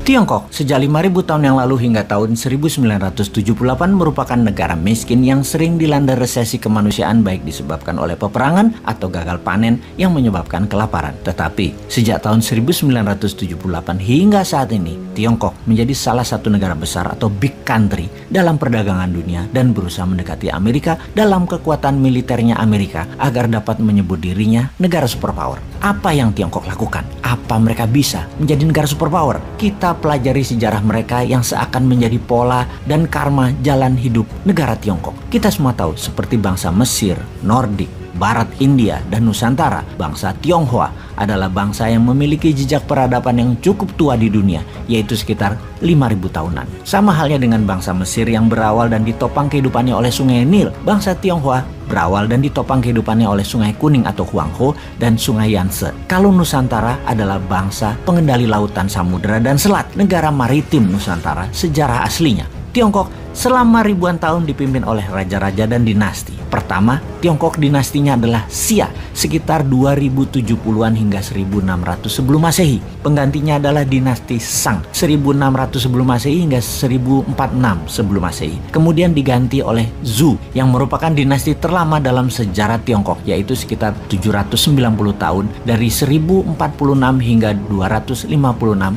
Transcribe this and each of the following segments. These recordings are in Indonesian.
Tiongkok sejak 5.000 tahun yang lalu hingga tahun 1978 merupakan negara miskin yang sering dilanda resesi kemanusiaan baik disebabkan oleh peperangan atau gagal panen yang menyebabkan kelaparan. Tetapi sejak tahun 1978 hingga saat ini, Tiongkok menjadi salah satu negara besar atau big country dalam perdagangan dunia dan berusaha mendekati Amerika dalam kekuatan militernya Amerika agar dapat menyebut dirinya negara superpower. Apa yang Tiongkok lakukan? Apa mereka bisa menjadi negara superpower? Kita pelajari sejarah mereka yang seakan menjadi pola dan karma jalan hidup negara Tiongkok. Kita semua tahu seperti bangsa Mesir, Nordik, Barat India, dan Nusantara, bangsa Tionghoa adalah bangsa yang memiliki jejak peradaban yang cukup tua di dunia, yaitu sekitar 5.000 tahunan. Sama halnya dengan bangsa Mesir yang berawal dan ditopang kehidupannya oleh sungai Nil, bangsa Tionghoa berawal dan ditopang kehidupannya oleh sungai Kuning atau Huanghe dan sungai Yangtze. Kalau Nusantara adalah bangsa pengendali lautan, samudera, dan selat, negara maritim Nusantara sejarah aslinya. Tiongkok selama ribuan tahun dipimpin oleh raja-raja dan dinasti. Pertama, Tiongkok dinastinya adalah Xia sekitar 2070-an hingga 1600 sebelum Masehi. Penggantinya adalah dinasti Shang 1600 sebelum Masehi hingga 1046 sebelum Masehi. Kemudian diganti oleh Zhou yang merupakan dinasti terlama dalam sejarah Tiongkok, yaitu sekitar 790 tahun dari 1046 hingga 256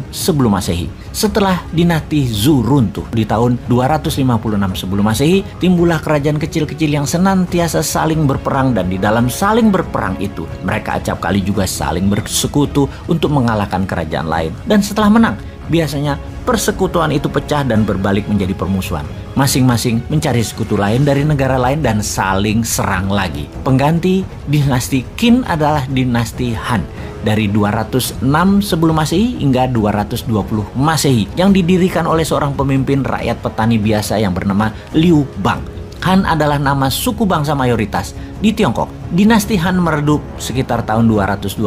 sebelum Masehi. Setelah dinasti Zhou runtuh di tahun 256 sebelum Masehi, timbullah kerajaan kecil-kecil yang senantiasa saling berperang, dan di dalam saling berperang itu mereka acap kali juga saling bersekutu untuk mengalahkan kerajaan lain. Dan setelah menang, biasanya persekutuan itu pecah dan berbalik menjadi permusuhan. Masing-masing mencari sekutu lain dari negara lain dan saling serang lagi. Pengganti dinasti Qin adalah dinasti Han dari 206 sebelum Masehi hingga 220 Masehi yang didirikan oleh seorang pemimpin rakyat petani biasa yang bernama Liu Bang. Han adalah nama suku bangsa mayoritas di Tiongkok. Dinasti Han meredup sekitar tahun 220,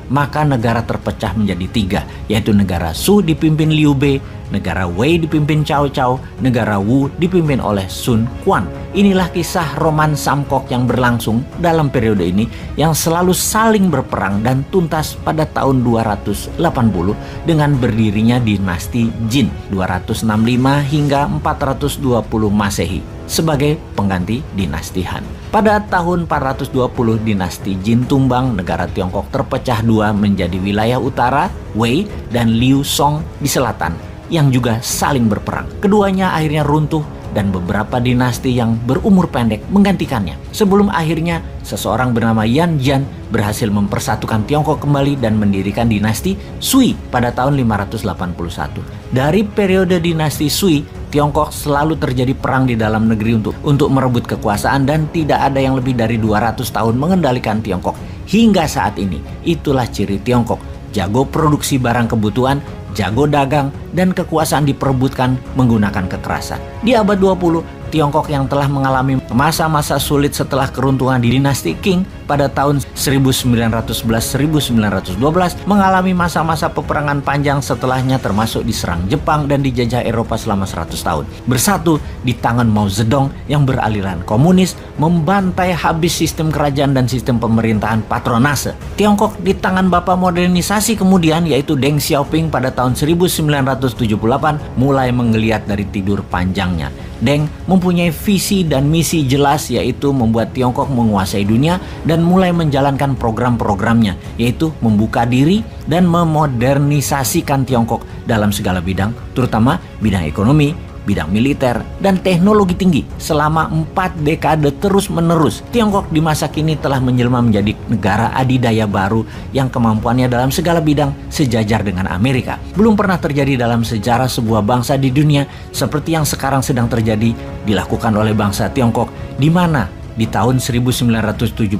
maka negara terpecah menjadi tiga, yaitu negara Su dipimpin Liu Bei, negara Wei dipimpin Cao Cao, negara Wu dipimpin oleh Sun Quan. Inilah kisah roman Samkok yang berlangsung dalam periode ini yang selalu saling berperang dan tuntas pada tahun 280 dengan berdirinya dinasti Jin 265 hingga 420 Masehi sebagai pengganti dinasti Han. Pada tahun 420 dinasti Jin tumbang, negara Tiongkok terpecah dua menjadi wilayah utara Wei dan Liu Song di selatan yang juga saling berperang. Keduanya akhirnya runtuh dan beberapa dinasti yang berumur pendek menggantikannya. Sebelum akhirnya seseorang bernama Yan Jian berhasil mempersatukan Tiongkok kembali dan mendirikan dinasti Sui pada tahun 581. Dari periode dinasti Sui, Tiongkok selalu terjadi perang di dalam negeri untuk merebut kekuasaan dan tidak ada yang lebih dari 200 tahun mengendalikan Tiongkok hingga saat ini. Itulah ciri Tiongkok, jago produksi barang kebutuhan, jago dagang, dan kekuasaan diperebutkan menggunakan kekerasan. Di abad 20, Tiongkok yang telah mengalami masa-masa sulit setelah keruntuhan di dinasti Qing pada tahun 1911-1912 mengalami masa-masa peperangan panjang setelahnya, termasuk diserang Jepang dan dijajah Eropa selama 100 tahun. Bersatu di tangan Mao Zedong yang beraliran komunis membantai habis sistem kerajaan dan sistem pemerintahan patronase. Tiongkok di tangan bapak modernisasi kemudian, yaitu Deng Xiaoping pada tahun 1978 mulai menggeliat dari tidur panjangnya. Deng mempunyai visi dan misi jelas, yaitu membuat Tiongkok menguasai dunia dan mulai menjalankan program-programnya, yaitu membuka diri dan memodernisasikan Tiongkok dalam segala bidang, terutama bidang ekonomi, bidang militer, dan teknologi tinggi. Selama 4 dekade terus-menerus, Tiongkok di masa kini telah menjelma menjadi negara adidaya baru yang kemampuannya dalam segala bidang sejajar dengan Amerika. Belum pernah terjadi dalam sejarah sebuah bangsa di dunia seperti yang sekarang sedang terjadi dilakukan oleh bangsa Tiongkok, di mana di tahun 1978,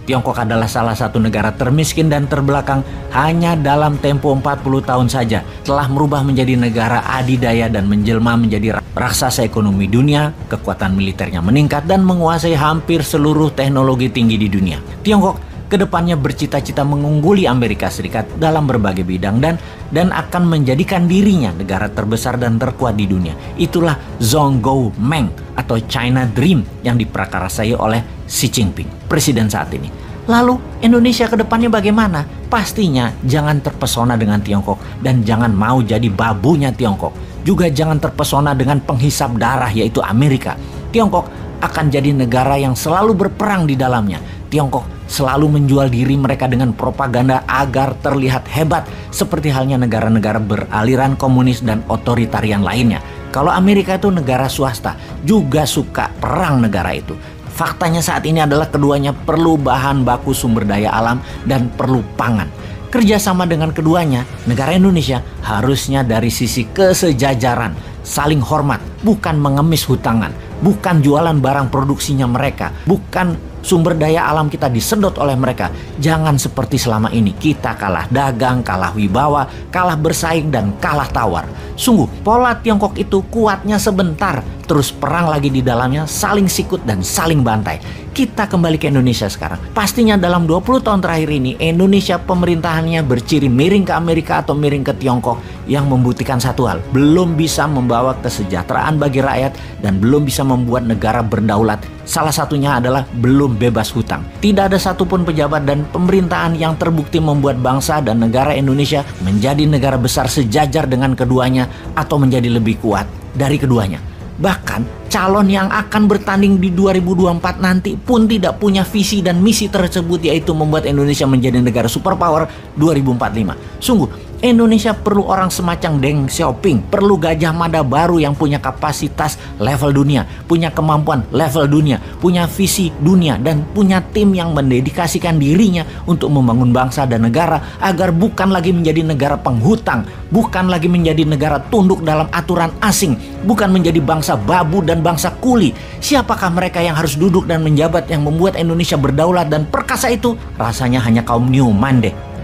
Tiongkok adalah salah satu negara termiskin dan terbelakang. Hanya dalam tempo 40 tahun saja telah merubah menjadi negara adidaya dan menjelma menjadi raksasa ekonomi dunia. Kekuatan militernya meningkat dan menguasai hampir seluruh teknologi tinggi di dunia. Tiongkok kedepannya bercita-cita mengungguli Amerika Serikat dalam berbagai bidang dan akan menjadikan dirinya negara terbesar dan terkuat di dunia. Itulah Zhongguomeng atau China Dream yang diprakarsai oleh Xi Jinping, presiden saat ini. Lalu Indonesia ke depannya bagaimana? Pastinya jangan terpesona dengan Tiongkok dan jangan mau jadi babunya Tiongkok. Juga jangan terpesona dengan penghisap darah yaitu Amerika. Tiongkok akan jadi negara yang selalu berperang di dalamnya. Tiongkok selalu menjual diri mereka dengan propaganda agar terlihat hebat, seperti halnya negara-negara beraliran komunis dan otoritarian lainnya. Kalau Amerika itu negara swasta, juga suka perang negara itu. Faktanya saat ini adalah keduanya perlu bahan baku sumber daya alam dan perlu pangan. Kerjasama dengan keduanya, negara Indonesia harusnya dari sisi kesejajaran, saling hormat, bukan mengemis hutangan, bukan jualan barang produksinya mereka, bukan sumber daya alam kita disedot oleh mereka. Jangan seperti selama ini kita kalah dagang, kalah wibawa, kalah bersaing, dan kalah tawar. Sungguh, pola Tiongkok itu kuatnya sebentar, terus perang lagi di dalamnya, saling sikut dan saling bantai. Kita kembali ke Indonesia sekarang. Pastinya dalam 20 tahun terakhir ini, Indonesia pemerintahannya berciri miring ke Amerika atau miring ke Tiongkok, yang membuktikan satu hal, belum bisa membawa kesejahteraan bagi rakyat dan belum bisa membuat negara berdaulat. Salah satunya adalah belum bebas hutang. Tidak ada satupun pejabat dan pemerintahan yang terbukti membuat bangsa dan negara Indonesia menjadi negara besar sejajar dengan keduanya atau menjadi lebih kuat dari keduanya. Bahkan calon yang akan bertanding di 2024 nanti pun tidak punya visi dan misi tersebut, yaitu membuat Indonesia menjadi negara superpower 2045. Sungguh, Indonesia perlu orang semacam Deng Xiaoping, perlu Gajah Mada baru yang punya kapasitas level dunia, punya kemampuan level dunia, punya visi dunia, dan punya tim yang mendedikasikan dirinya untuk membangun bangsa dan negara agar bukan lagi menjadi negara penghutang, bukan lagi menjadi negara tunduk dalam aturan asing, bukan menjadi bangsa babu dan bangsa kuli. Siapakah mereka yang harus duduk dan menjabat yang membuat Indonesia berdaulat dan perkasa itu? Rasanya hanya kaum Newman deh.